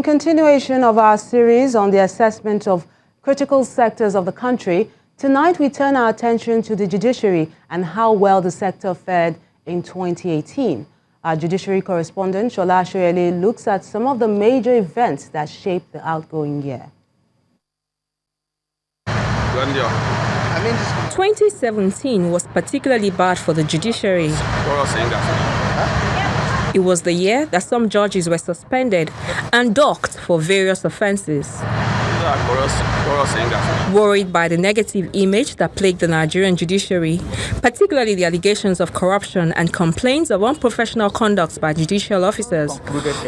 continuation of our series on the assessment of critical sectors of the country, tonight we turn our attention to the judiciary and how well the sector fared in 2018. Our judiciary correspondent, Shola Shoyele, looks at some of the major events that shaped the outgoing year. 2017 was particularly bad for the judiciary. It was the year that some judges were suspended and docked for various offences. Worried by the negative image that plagued the Nigerian judiciary, particularly the allegations of corruption and complaints of unprofessional conduct by judicial officers,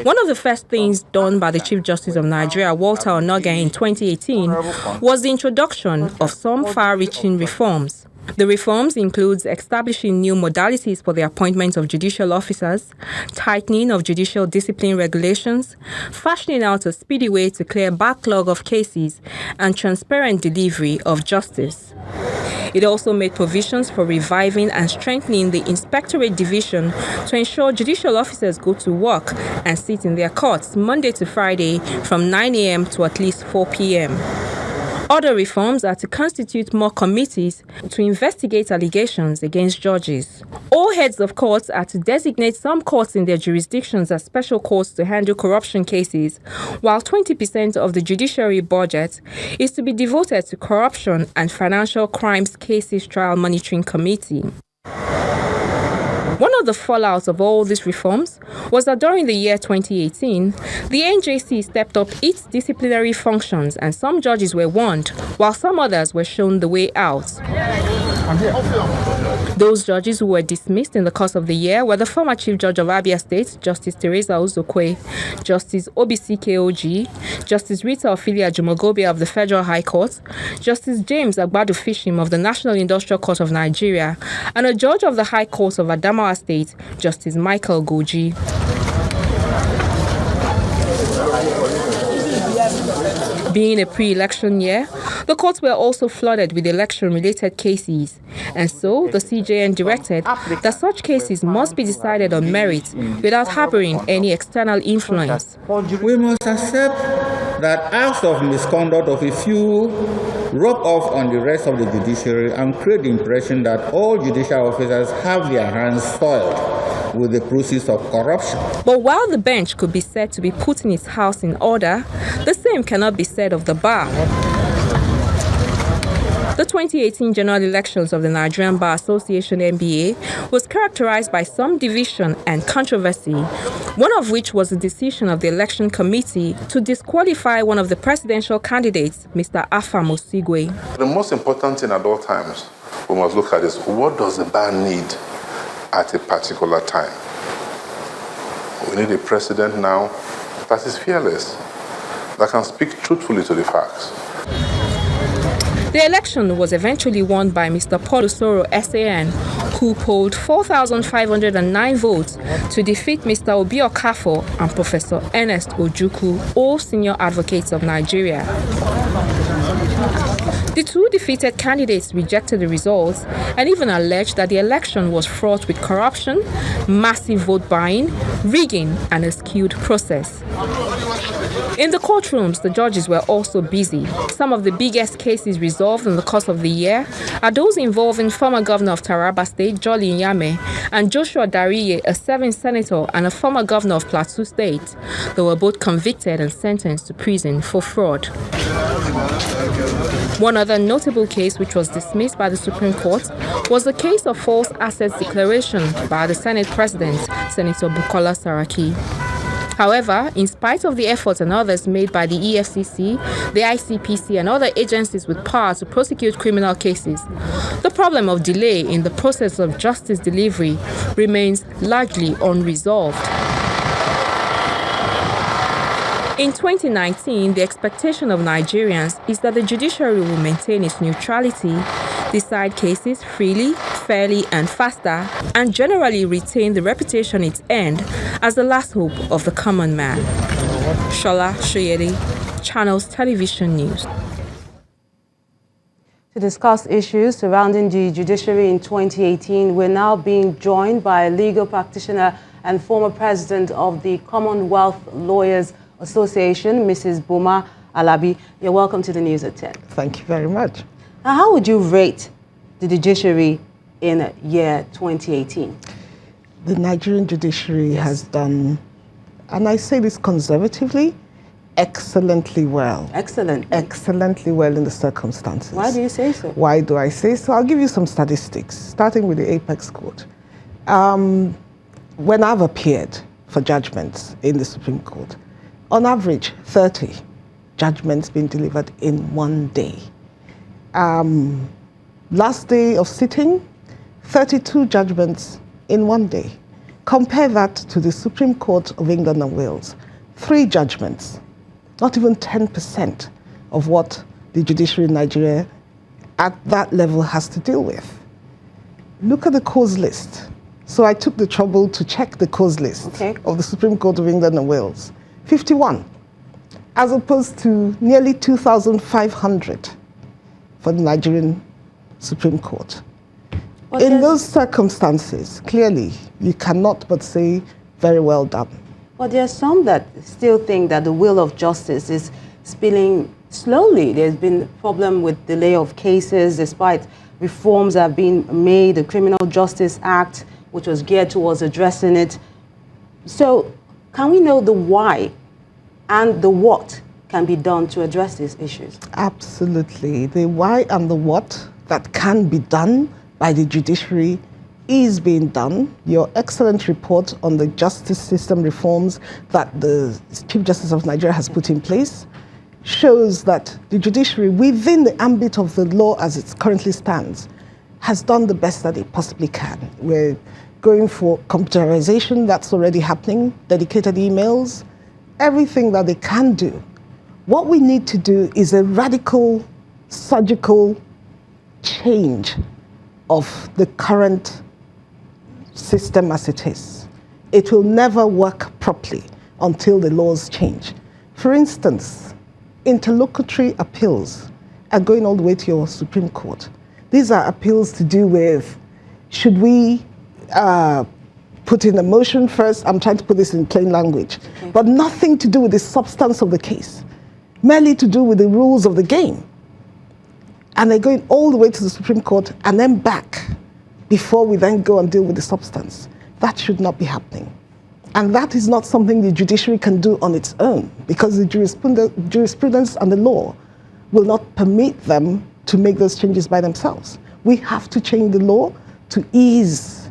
one of the first things done by the Chief Justice of Nigeria, Walter Onnoghen, in 2018 was the introduction of some far-reaching reforms. The reforms include establishing new modalities for the appointment of judicial officers, tightening of judicial discipline regulations, fashioning out a speedy way to clear backlog of cases, and transparent delivery of justice. It also made provisions for reviving and strengthening the Inspectorate Division to ensure judicial officers go to work and sit in their courts Monday to Friday from 9 a.m. to at least 4 p.m. Other reforms are to constitute more committees to investigate allegations against judges. All heads of courts are to designate some courts in their jurisdictions as special courts to handle corruption cases, while 20% of the judiciary budget is to be devoted to corruption and financial crimes cases trial monitoring committee. One of the fallouts of all these reforms was that during the year 2018, the NJC stepped up its disciplinary functions and some judges were warned, while some others were shown the way out. Those judges who were dismissed in the course of the year were the former Chief Judge of Abia State, Justice Teresa Uzokwe, Justice Obisike-Oji, Justice Rita Ophelia Jumogobe of the Federal High Court, Justice James Agbadu Fishim of the National Industrial Court of Nigeria, and a judge of the High Court of Adamawa State, Justice Michael Goji. Being a pre-election year, the courts were also flooded with election-related cases, and so the CJN directed that such cases must be decided on merit without harboring any external influence. We must accept that acts of misconduct of a few rub off on the rest of the judiciary and create the impression that all judicial officers have their hands soiled with the process of corruption. But while the bench could be said to be putting its house in order, the same cannot be said of the bar. The 2018 general elections of the Nigerian Bar Association (NBA) was characterized by some division and controversy, one of which was the decision of the Election Committee to disqualify one of the presidential candidates, Mr. Afam Osigwe. The most important thing at all times we must look at is what does the bar need at a particular time. We need a president now that is fearless, that can speak truthfully to the facts. The election was eventually won by Mr. Paul Usoro SAN, who polled 4,509 votes to defeat Mr. Obi Okafo and Professor Ernest Ojukwu, all senior advocates of Nigeria. The two defeated candidates rejected the results and even alleged that the election was fraught with corruption, massive vote buying, rigging, and a skewed process. In the courtrooms, the judges were also busy. Some of the biggest cases resolved in the course of the year are those involving former governor of Taraba State, Jolly Nyame, and Joshua Dariye, a 7th senator and a former governor of Plateau State. They were both convicted and sentenced to prison for fraud. One other notable case which was dismissed by the Supreme Court was the case of false assets declaration by the Senate President, Senator Bukola Saraki. However, in spite of the efforts and others made by the EFCC, the ICPC and other agencies with power to prosecute criminal cases, the problem of delay in the process of justice delivery remains largely unresolved. In 2019, the expectation of Nigerians is that the judiciary will maintain its neutrality, decide cases freely, fairly, and faster, and generally retain the reputation it earned as the last hope of the common man. Shola Shoyele, Channels Television News. To discuss issues surrounding the judiciary in 2018, we're now being joined by a legal practitioner and former president of the Commonwealth Lawyers Association, Mrs. Boma Alabi. You're welcome to the News at 10. Thank you very much. Now, how would you rate the judiciary in year 2018? The Nigerian judiciary has done, and I say this conservatively, excellently well. Excellent. Excellently well in the circumstances. Why do you say so? Why do I say so? I'll give you some statistics, starting with the Apex Court. When I've appeared for judgments in the Supreme Court, on average, 30 judgments being delivered in one day. Last day of sitting, 32 judgments in one day. Compare that to the Supreme Court of England and Wales, 3 judgments. Not even 10% of what the judiciary in Nigeria at that level has to deal with. Look at the cause list. So I took the trouble to check the cause list of the Supreme Court of England and Wales. 51, as opposed to nearly 2,500 for the Nigerian Supreme Court. But in those circumstances, clearly, you cannot but say, very well done. But there are some that still think that the wheel of justice is spinning slowly. There's been a problem with delay of cases despite reforms that have been made, the Criminal Justice Act, which was geared towards addressing it. So can we know the why and the what can be done to address these issues? Absolutely. The why and the what that can be done by the judiciary is being done. Your excellent report on the justice system reforms that the Chief Justice of Nigeria has put in place shows that the judiciary, within the ambit of the law as it currently stands, has done the best that it possibly can. We're going for computerization, that's already happening, dedicated emails, everything that they can do. What we need to do is a radical, surgical change of the current system as it is. It will never work properly until the laws change. For instance, interlocutory appeals are going all the way to your Supreme Court. These are appeals to do with, should we put in a motion first? I'm trying to put this in plain language, but nothing to do with the substance of the case, merely to do with the rules of the game. And they're going all the way to the Supreme Court and then back before we then go and deal with the substance. That should not be happening. And that is not something the judiciary can do on its own, because the jurisprudence and the law will not permit them to make those changes by themselves. We have to change the law to ease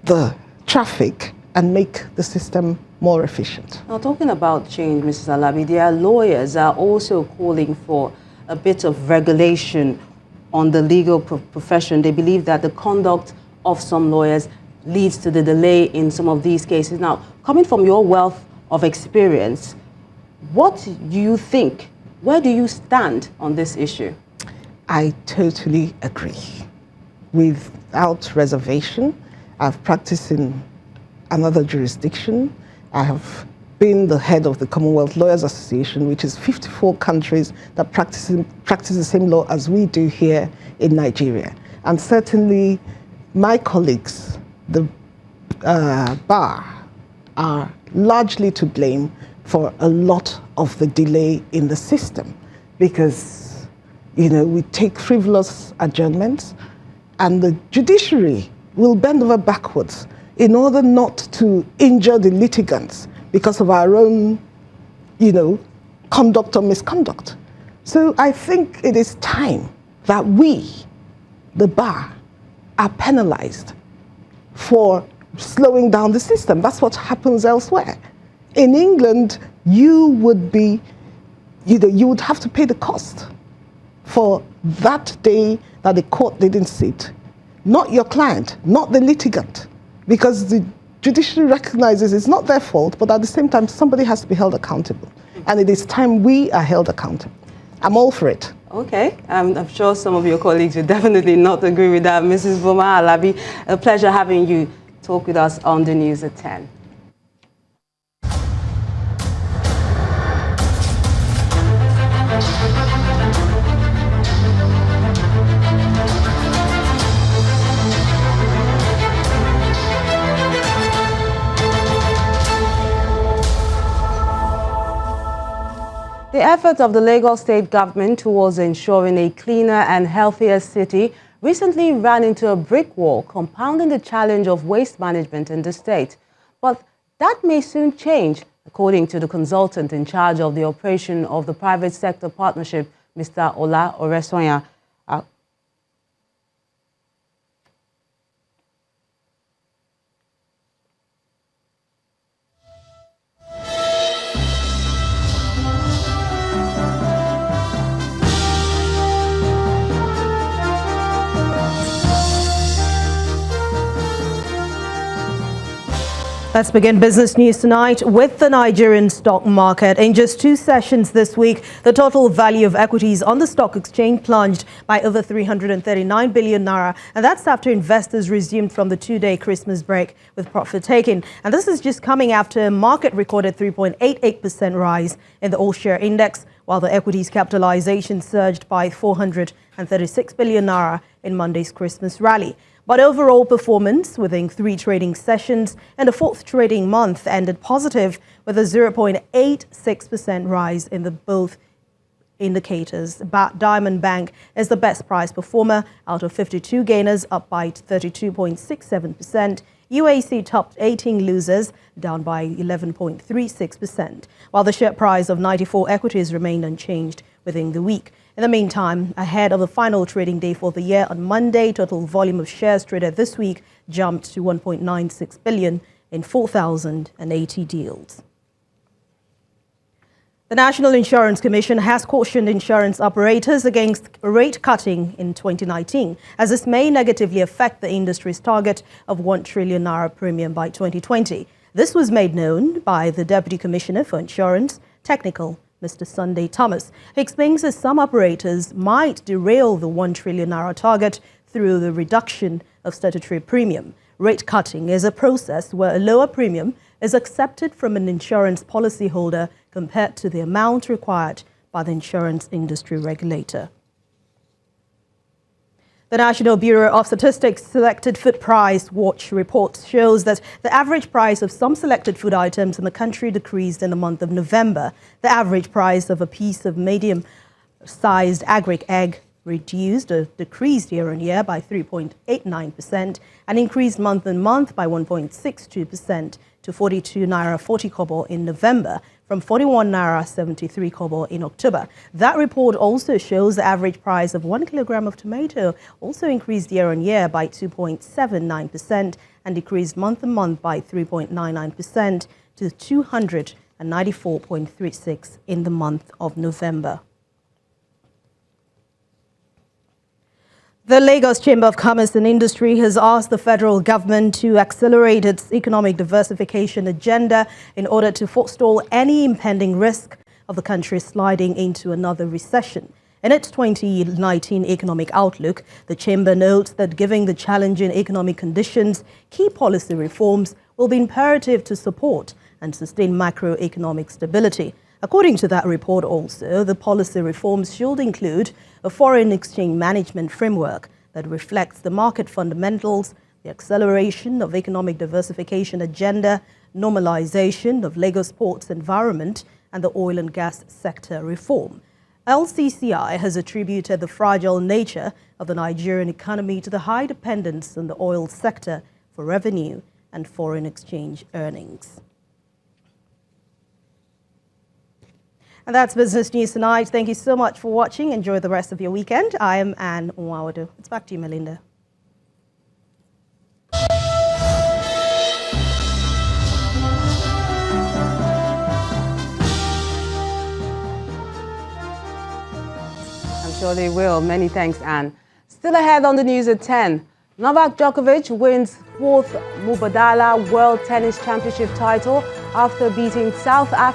the traffic and make the system more efficient. Now, talking about change, Mrs. Alabi, there are lawyers that are also calling for a bit of regulation on the legal profession. They believe that the conduct of some lawyers leads to the delay in some of these cases. Now, coming from your wealth of experience, what do you think? Where do you stand on this issue? I totally agree. Without reservation, I've practiced in another jurisdiction. I have been the head of the Commonwealth Lawyers Association, which is 54 countries that practice the same law as we do here in Nigeria. And certainly, my colleagues, the bar, are largely to blame for a lot of the delay in the system, because, you know, we take frivolous adjournments, and the judiciary will bend over backwards in order not to injure the litigants because of our own, you know, conduct or misconduct. So I think it is time that we, the bar, are penalized for slowing down the system. That's what happens elsewhere. In England, you would be, you would have to pay the cost for that day that the court didn't sit. Not your client, not the litigant, because the judiciary recognizes it's not their fault, but at the same time, somebody has to be held accountable. And it is time we are held accountable. I'm all for it. Okay, I'm sure some of your colleagues will definitely not agree with that. Mrs. Boma Alabi, a pleasure having you talk with us on the News at 10. efforts of the Lagos state government towards ensuring a cleaner and healthier city recently ran into a brick wall, compounding the challenge of waste management in the state. But that may soon change, according to the consultant in charge of the operation of the private sector partnership, Mr. Ola Oresonya. Let's begin business news tonight with the Nigerian stock market. In just 2 sessions this week, the total value of equities on the stock exchange plunged by over 339 billion naira. And that's after investors resumed from the 2-day Christmas break with profit taking. And this is just coming after a market recorded 3.88% rise in the all-share index, while the equities capitalization surged by 436 billion naira in Monday's Christmas rally. But overall performance within 3 trading sessions and the 4th trading month ended positive with a 0.86% rise in the both indicators. Diamond Bank is the best price performer out of 52 gainers, up by 32.67%. UAC topped 18 losers, down by 11.36%, while the share price of 94 equities remained unchanged within the week. In the meantime, ahead of the final trading day for the year on Monday, total volume of shares traded this week jumped to 1.96 billion in 4,080 deals. The National Insurance Commission has cautioned insurance operators against rate cutting in 2019, as this may negatively affect the industry's target of 1 trillion naira premium by 2020. This was made known by the Deputy Commissioner for Insurance, Technical, Mr. Sunday Thomas. He explains that some operators might derail the 1 trillion naira target through the reduction of statutory premium. Rate cutting is a process where a lower premium is accepted from an insurance policyholder compared to the amount required by the insurance industry regulator. The National Bureau of Statistics Selected Food Price Watch report shows that the average price of some selected food items in the country decreased in the month of November. The average price of a piece of medium-sized agric egg decreased year-on-year by 3.89% and increased month-on-month by 1.62% to 42 naira 40 kobo in November, from 41 naira 73 kobo in October. That report also shows the average price of 1 kilogram of tomato also increased year-on-year by 2.79% and decreased month-on-month by 3.99% to 294.36 in the month of November. The Lagos Chamber of Commerce and Industry has asked the federal government to accelerate its economic diversification agenda in order to forestall any impending risk of the country sliding into another recession. In its 2019 economic outlook, the chamber notes that given the challenging economic conditions, key policy reforms will be imperative to support and sustain macroeconomic stability. According to that report also, the policy reforms should include a foreign exchange management framework that reflects the market fundamentals, the acceleration of economic diversification agenda, normalization of Lagos ports environment, and the oil and gas sector reform. LCCI has attributed the fragile nature of the Nigerian economy to the high dependence on the oil sector for revenue and foreign exchange earnings. And that's Business News tonight. Thank you so much for watching. Enjoy the rest of your weekend. I am Anne Nwawadu. It's back to you, Melinda. I'm sure they will. Many thanks, Anne. Still ahead on the news at 10. Novak Djokovic wins 4th Mubadala World Tennis Championship title after beating South Africa.